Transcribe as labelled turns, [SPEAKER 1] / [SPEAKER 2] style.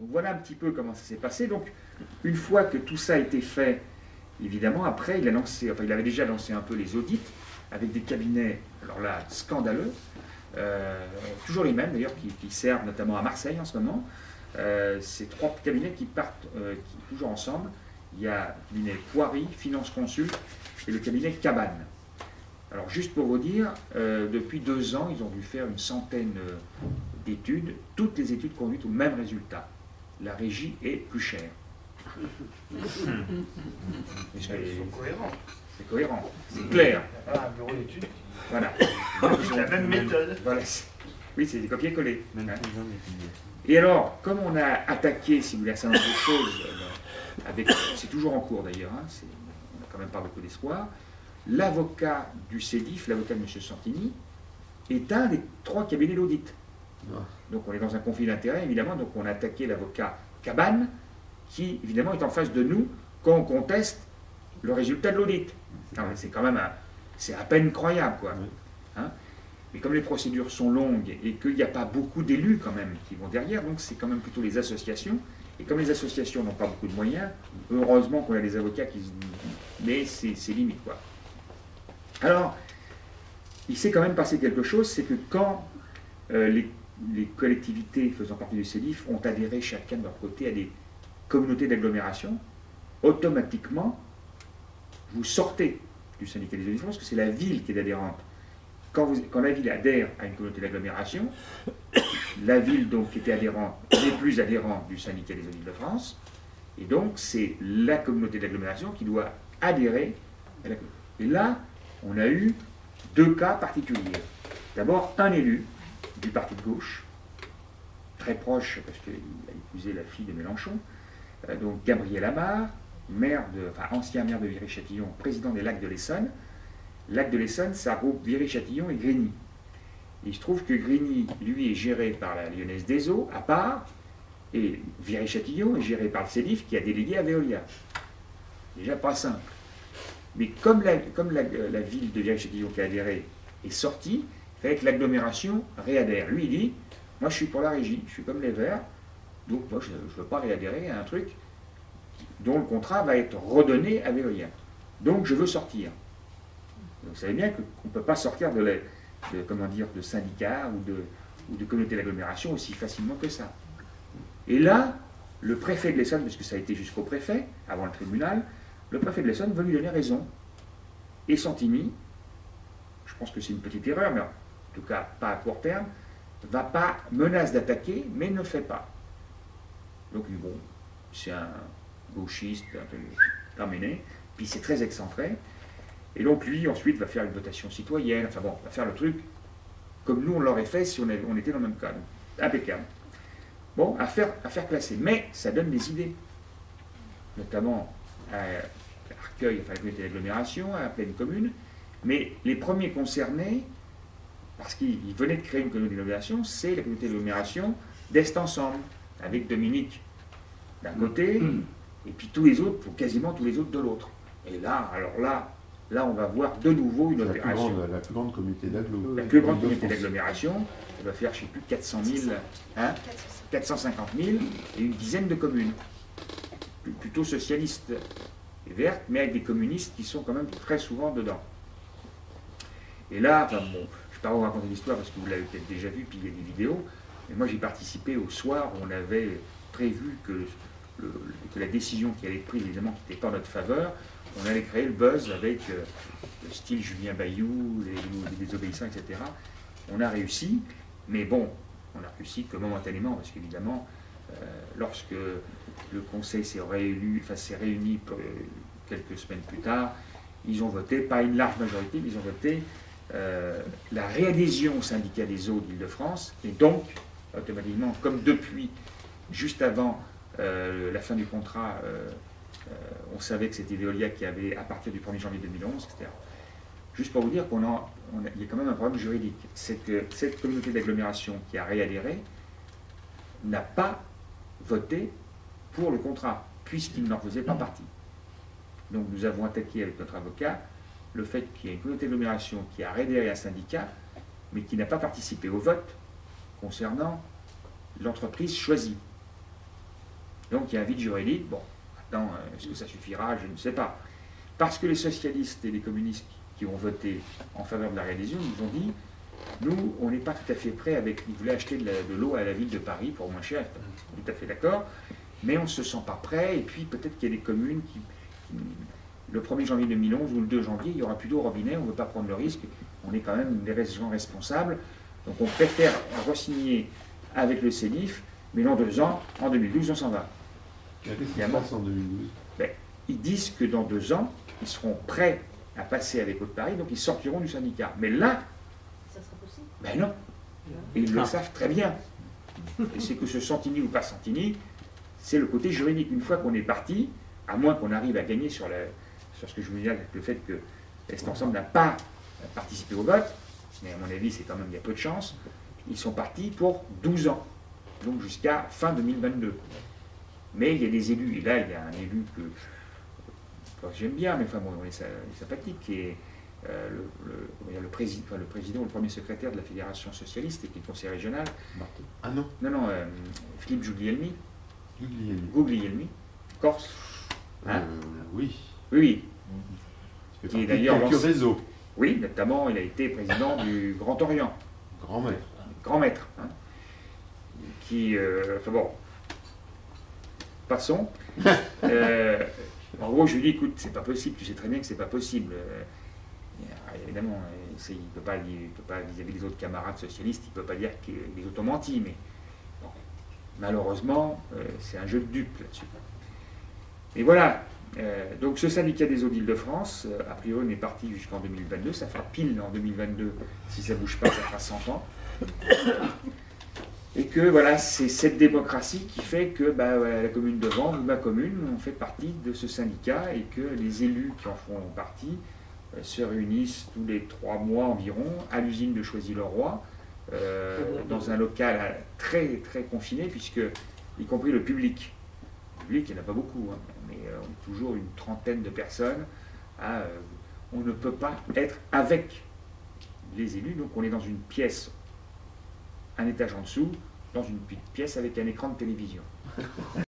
[SPEAKER 1] Donc voilà un petit peu comment ça s'est passé. Donc une fois que tout ça a été fait, évidemment, après, il a lancé, enfin il avait déjà lancé un peu les audits avec des cabinets, alors là, scandaleux, toujours les mêmes d'ailleurs, qui servent notamment à Marseille en ce moment. Ces trois cabinets qui partent toujours ensemble. Il y a le cabinet Poiry, Finance Consult et le cabinet Cabane. Alors juste pour vous dire, depuis 2 ans, ils ont dû faire une centaine d'études, toutes les études conduites au même résultat. La régie est plus chère.
[SPEAKER 2] Ils sont cohérents.
[SPEAKER 1] C'est cohérent, c'est clair.
[SPEAKER 2] Voilà, un bureau d'études.
[SPEAKER 1] Voilà.
[SPEAKER 2] C'est la même méthode.
[SPEAKER 1] Voilà. Oui, c'est des copier-coller. Hein. Et alors, comme on a attaqué, si vous voulez, un certain nombre de choses, c'est toujours en cours d'ailleurs, hein, on n'a quand même pas beaucoup d'espoir, l'avocat du CEDIF, l'avocat de M. Santini, est un des 3 cabinets d'audit. Donc on est dans un conflit d'intérêts, évidemment, donc on a attaqué l'avocat Cabane, qui, évidemment, est en face de nous quand on conteste le résultat de l'audit. C'est quand même, c'est à peine croyable, quoi. Hein. Mais comme les procédures sont longues et qu'il n'y a pas beaucoup d'élus quand même qui vont derrière, donc c'est quand même plutôt les associations. Et comme les associations n'ont pas beaucoup de moyens, heureusement qu'on a des avocats qui se disent, mais c'est limite, quoi. Alors, il s'est quand même passé quelque chose, c'est que quand les collectivités faisant partie du CEDIF ont adhéré chacun de leur côté à des communautés d'agglomération, automatiquement, vous sortez du syndicat des auditeurs parce que c'est la ville qui est adhérente. Quand la ville adhère à une communauté d'agglomération, la ville donc qui était adhérente n'est plus adhérente du syndicat des audits de France, et donc c'est la communauté d'agglomération qui doit adhérer à la communauté. Et là, on a eu 2 cas particuliers. D'abord, un élu du parti de gauche, très proche, parce qu'il a épousé la fille de Mélenchon, donc Gabriel Amar, ancien maire de Viry-Châtillon, président des Lacs de l'Essonne. Lac de l'Essonne, ça regroupe Viry-Châtillon et Grigny. Et il se trouve que Grigny, lui, est géré par la Lyonnaise des Eaux, à part, et Viry-Châtillon est géré par le CEDIF qui a délégué à Veolia. Déjà pas simple. Mais comme la ville de Viry-Châtillon qui a adhéré est sortie, il fallait que l'agglomération réadhère. Lui, il dit, moi je suis pour la régie, je suis comme les Verts, donc moi je ne veux pas réadhérer à un truc dont le contrat va être redonné à Veolia. Donc je veux sortir. Vous savez bien qu'on ne peut pas sortir de syndicats ou de communautés d'agglomération aussi facilement que ça. Et là, le préfet de l'Essonne, parce que ça a été jusqu'au préfet, avant le tribunal, le préfet de l'Essonne veut lui donner raison. Et Santini, je pense que c'est une petite erreur, mais en tout cas pas à court terme, menace d'attaquer, mais ne le fait pas. Donc bon, c'est un gauchiste un peu terminé, puis c'est très excentré. Et donc lui, ensuite, va faire une votation citoyenne, enfin bon, va faire le truc comme nous on l'aurait fait si on était dans le même cas. Donc, impeccable. Bon, à faire classer. Mais ça donne des idées. Notamment à Arcueil, enfin la communauté d'agglomération, à pleine commune. Mais les premiers concernés, parce qu'ils venaient de créer une communauté d'agglomération, c'est la communauté d'agglomération d'Est Ensemble, avec Dominique d'un côté, et puis tous les autres, ou quasiment tous les autres de l'autre. Et là, alors là, on va voir de nouveau une opération.
[SPEAKER 3] La plus grande communauté d'agglomération.
[SPEAKER 1] La plus grande communauté d'agglomération, elle va faire, je ne sais plus, 400 000, 450 000 et une dizaine de communes. Plutôt socialistes et vertes, mais avec des communistes qui sont quand même très souvent dedans. Et là, enfin bon, je ne vais pas vous raconter l'histoire parce que vous l'avez peut-être déjà vu, puis il y a des vidéos, mais moi j'ai participé au soir où on avait prévu que la décision qui allait être prise, évidemment, qui n'était pas en notre faveur, on allait créer le buzz avec le style Julien Bayou, les désobéissants, etc. On a réussi, mais bon, on a réussi que momentanément, parce qu'évidemment, lorsque le Conseil s'est réuni quelques semaines plus tard, ils ont voté, pas une large majorité, mais ils ont voté la réadhésion au syndicat des eaux d'Île-de-France, et donc, automatiquement, comme depuis, juste avant la fin du contrat, on savait que c'était Veolia qui avait, à partir du 1er janvier 2011, etc. Juste pour vous dire qu'il y a quand même un problème juridique. C'est que cette communauté d'agglomération qui a réadhéré n'a pas voté pour le contrat, puisqu'il n'en faisait pas partie. Donc nous avons attaqué avec notre avocat le fait qu'il y ait une communauté d'agglomération qui a réadhéré à un syndicat, mais qui n'a pas participé au vote concernant l'entreprise choisie. Donc il y a un vide juridique. Bon, maintenant, est-ce que ça suffira? Je ne sais pas. Parce que les socialistes et les communistes qui ont voté en faveur de la réadhésion nous ont dit, nous, on n'est pas tout à fait prêts avec... Ils voulaient acheter de l'eau à la ville de Paris pour moins cher, on est tout à fait d'accord, mais on ne se sent pas prêt, et puis peut-être qu'il y a des communes qui... Le 1er janvier 2011 ou le 2 janvier, il n'y aura plus d'eau au robinet, on ne veut pas prendre le risque, on est quand même des gens responsables, donc on préfère re-signer avec le CENIF, mais dans 2 ans, en 2012, on s'en va.
[SPEAKER 3] Qu'est-ce qui se passe en 2012?
[SPEAKER 1] Ils disent que dans 2 ans, ils seront prêts à passer avec Haute-Paris, donc ils sortiront du syndicat. Mais là,
[SPEAKER 4] Ça sera possible?
[SPEAKER 1] ben non. Et ils le savent très bien. Et c'est que ce Santini ou pas Santini, c'est le côté juridique. Une fois qu'on est parti, à moins qu'on arrive à gagner sur ce que je vous disais, avec le fait que l'Est Ensemble n'a pas participé au vote, mais à mon avis, c'est quand même, il y a peu de chance, ils sont partis pour 12 ans, donc jusqu'à fin 2022. Mais il y a des élus, et là, il y a un élu que j'aime bien, mais enfin bon, il est sympathique, qui est le président ou le premier secrétaire de la Fédération Socialiste et qui est conseiller régional.
[SPEAKER 3] Ah non.
[SPEAKER 1] Non, Philippe Guglielmi.
[SPEAKER 3] Guglielmi.
[SPEAKER 1] Corse. Hein?
[SPEAKER 3] Oui.
[SPEAKER 1] Oui.
[SPEAKER 3] Qui est d'ailleurs quelques réseaux.
[SPEAKER 1] Oui, notamment, il a été président du Grand Orient.
[SPEAKER 3] Grand maître.
[SPEAKER 1] Grand maître. Hein, qui, enfin bon, passons. En gros, je lui dis, écoute, c'est pas possible, tu sais très bien que c'est pas possible. Évidemment, il ne peut pas vis-à-vis des autres camarades socialistes, il ne peut pas dire que les autres ont menti, mais bon, malheureusement, c'est un jeu de dupes là-dessus. Et voilà, donc ce syndicat des eaux d'Île-de-France, a priori, on est parti jusqu'en 2022, ça fera pile en 2022, si ça ne bouge pas, ça fera 100 ans. Et que voilà, c'est cette démocratie qui fait que la commune de Vanves ou ma commune, on fait partie de ce syndicat et que les élus qui en font partie se réunissent tous les 3 mois environ à l'usine de Choisy-le-Roi, dans un local très très confiné, puisque y compris le public, il n'y en a pas beaucoup, hein, mais on est toujours une trentaine de personnes, on ne peut pas être avec les élus, donc on est dans une pièce, un étage en dessous, dans une pièce avec un écran de télévision.